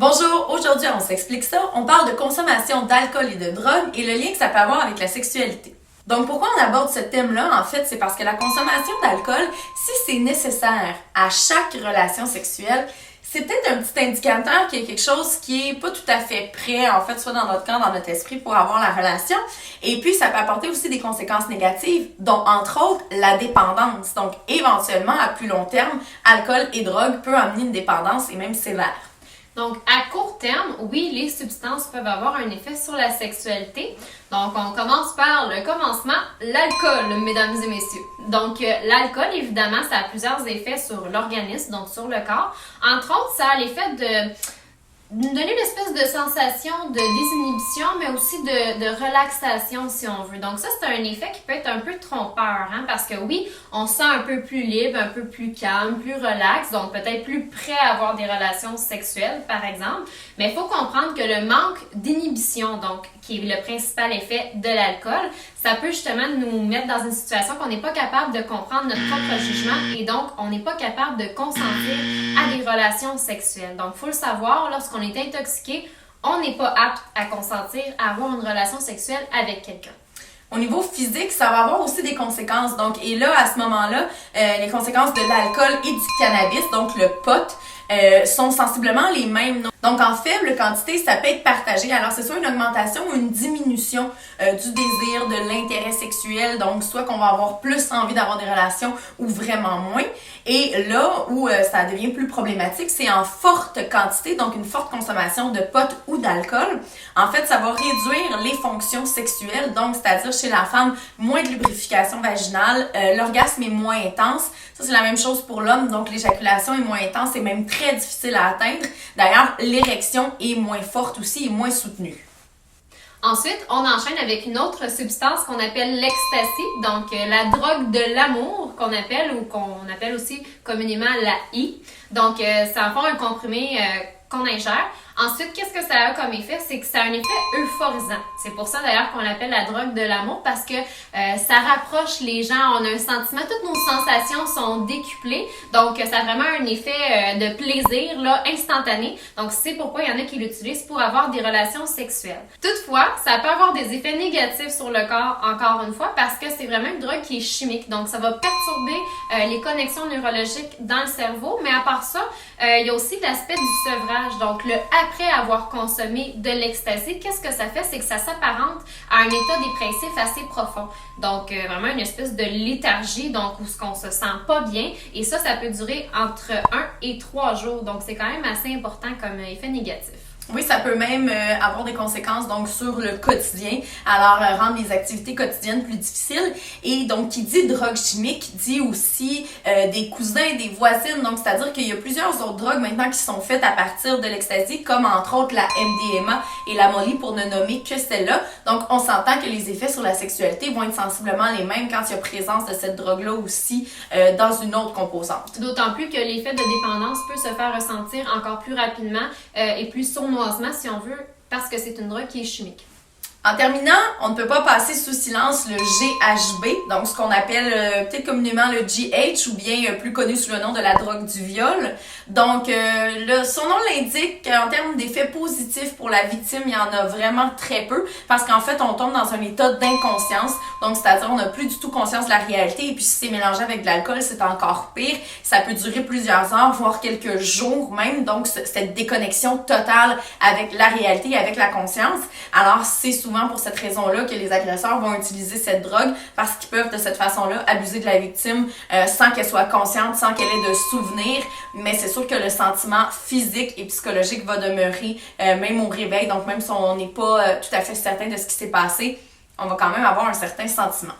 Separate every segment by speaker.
Speaker 1: Bonjour, aujourd'hui on s'explique ça, on parle de consommation d'alcool et de drogue et le lien que ça peut avoir avec la sexualité. Donc pourquoi on aborde ce thème-là, en fait, c'est parce que la consommation d'alcool, si c'est nécessaire à chaque relation sexuelle, c'est peut-être un petit indicateur qu'il y a quelque chose qui est pas tout à fait prêt, en fait, soit dans notre corps, dans notre esprit pour avoir la relation. Et puis, ça peut apporter aussi des conséquences négatives, dont, entre autres, la dépendance. Donc, éventuellement, à plus long terme, alcool et drogue peut amener une dépendance et même sévère.
Speaker 2: Donc, à court terme, oui, les substances peuvent avoir un effet sur la sexualité. Donc, on commence par le commencement, l'alcool, mesdames et messieurs. Donc, l'alcool, évidemment, ça a plusieurs effets sur l'organisme, donc sur le corps. Entre autres, ça a l'effet de donner une espèce de sensation de désinhibition, mais aussi de relaxation, si on veut. Donc ça, c'est un effet qui peut être un peu trompeur, hein, parce que oui, on se sent un peu plus libre, un peu plus calme, plus relax, donc peut-être plus prêt à avoir des relations sexuelles, par exemple. Mais il faut comprendre que le manque d'inhibition, donc qui est le principal effet de l'alcool, ça peut justement nous mettre dans une situation qu'on n'est pas capable de comprendre notre propre jugement et donc on n'est pas capable de consentir à des relations sexuelles. Donc, il faut le savoir, lorsqu'on est intoxiqué, on n'est pas apte à consentir à avoir une relation sexuelle avec quelqu'un.
Speaker 1: Au niveau physique, ça va avoir aussi des conséquences. Donc, et là, à ce moment-là, les conséquences de l'alcool et du cannabis, donc le pot, sont sensiblement les mêmes. Donc, en faible quantité, ça peut être partagé. Alors, c'est soit une augmentation ou une diminution du désir, de l'intérêt sexuel. Donc, soit qu'on va avoir plus envie d'avoir des relations ou vraiment moins. Et là où ça devient plus problématique, c'est en forte quantité, donc une forte consommation de pot ou d'alcool. En fait, ça va réduire les fonctions sexuelles. Donc, c'est-à-dire chez la femme, moins de lubrification vaginale, l'orgasme est moins intense. Ça, c'est la même chose pour l'homme. Donc, l'éjaculation est moins intense et même très difficile à atteindre. D'ailleurs, l'érection est moins forte aussi et moins soutenue.
Speaker 2: Ensuite, on enchaîne avec une autre substance qu'on appelle l'ecstasy, donc la drogue de l'amour qu'on appelle ou qu'on appelle aussi communément la I. Donc, c'est en fond un comprimé qu'on ingère. Ensuite, qu'est-ce que ça a comme effet? C'est que ça a un effet euphorisant. C'est pour ça d'ailleurs qu'on l'appelle la drogue de l'amour parce que ça rapproche les gens, on a un sentiment, toutes nos sensations sont décuplées. Donc, ça a vraiment un effet de plaisir là, instantané. Donc, c'est pourquoi il y en a qui l'utilisent pour avoir des relations sexuelles. Toutefois, ça peut avoir des effets négatifs sur le corps, encore une fois, parce que c'est vraiment une drogue qui est chimique. Donc, ça va perturber les connexions neurologiques dans le cerveau. Mais à part ça, il y a aussi l'aspect du sevrage. Donc, le après avoir consommé de l'ecstasy, qu'est-ce que ça fait? C'est que ça s'apparente à un état dépressif assez profond. Donc, vraiment une espèce de léthargie, donc où on se sent pas bien. Et ça peut durer entre 1 et 3 jours. Donc, c'est quand même assez important comme effet négatif.
Speaker 1: Oui, ça peut même avoir des conséquences donc sur le quotidien, alors rendre les activités quotidiennes plus difficiles. Et donc, qui dit drogue chimique dit aussi des cousins, des voisines. Donc, c'est-à-dire qu'il y a plusieurs autres drogues maintenant qui sont faites à partir de l'ecstasy, comme entre autres la MDMA et la Molly, pour ne nommer que celle-là. Donc, on s'entend que les effets sur la sexualité vont être sensiblement les mêmes quand il y a présence de cette drogue-là aussi dans une autre composante.
Speaker 2: D'autant plus que l'effet de dépendance peut se faire ressentir encore plus rapidement et plus sournoisement, si on veut, parce que c'est une drogue qui est chimique.
Speaker 1: En terminant, on ne peut pas passer sous silence le GHB, donc ce qu'on appelle peut-être communément le GH ou bien plus connu sous le nom de la drogue du viol. Donc, son nom l'indique qu'en termes d'effets positifs pour la victime, il y en a vraiment très peu parce qu'en fait, on tombe dans un état d'inconscience. Donc, c'est-à-dire on n'a plus du tout conscience de la réalité et puis si c'est mélangé avec de l'alcool, c'est encore pire. Ça peut durer plusieurs heures, voire quelques jours même. Donc, cette déconnexion totale avec la réalité, avec la conscience. Alors, c'est souvent pour cette raison-là que les agresseurs vont utiliser cette drogue parce qu'ils peuvent de cette façon-là abuser de la victime sans qu'elle soit consciente, sans qu'elle ait de souvenirs. Mais c'est sûr que le sentiment physique et psychologique va demeurer même au réveil. Donc même si on n'est pas tout à fait certain de ce qui s'est passé, on va quand même avoir un certain sentiment.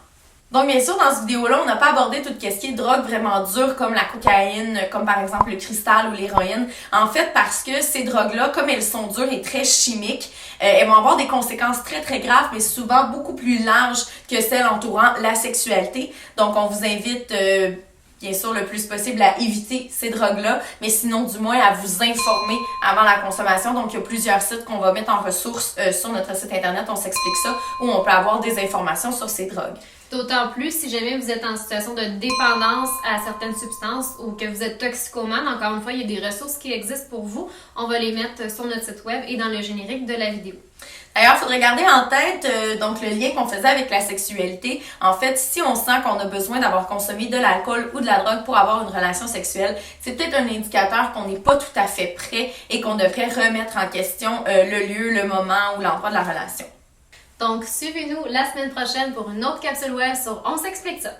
Speaker 1: Donc, bien sûr, dans cette vidéo-là, on n'a pas abordé tout ce qui est drogue vraiment dure, comme la cocaïne, comme par exemple le cristal ou l'héroïne. En fait, parce que ces drogues-là, comme elles sont dures et très chimiques, elles vont avoir des conséquences très, très graves, mais souvent beaucoup plus larges que celles entourant la sexualité. Donc, on vous invite bien sûr le plus possible à éviter ces drogues-là, mais sinon du moins à vous informer avant la consommation. Donc, il y a plusieurs sites qu'on va mettre en ressources sur notre site internet, on s'explique ça, où on peut avoir des informations sur ces drogues.
Speaker 2: D'autant plus si jamais vous êtes en situation de dépendance à certaines substances ou que vous êtes toxicomane. Encore une fois, il y a des ressources qui existent pour vous. On va les mettre sur notre site web et dans le générique de la vidéo.
Speaker 1: D'ailleurs, il faudrait garder en tête donc le lien qu'on faisait avec la sexualité. En fait, si on sent qu'on a besoin d'avoir consommé de l'alcool ou de la drogue pour avoir une relation sexuelle, c'est peut-être un indicateur qu'on n'est pas tout à fait prêt et qu'on devrait remettre en question le lieu, le moment ou l'endroit de la relation.
Speaker 2: Donc, suivez-nous la semaine prochaine pour une autre capsule web sur On s'explique ça.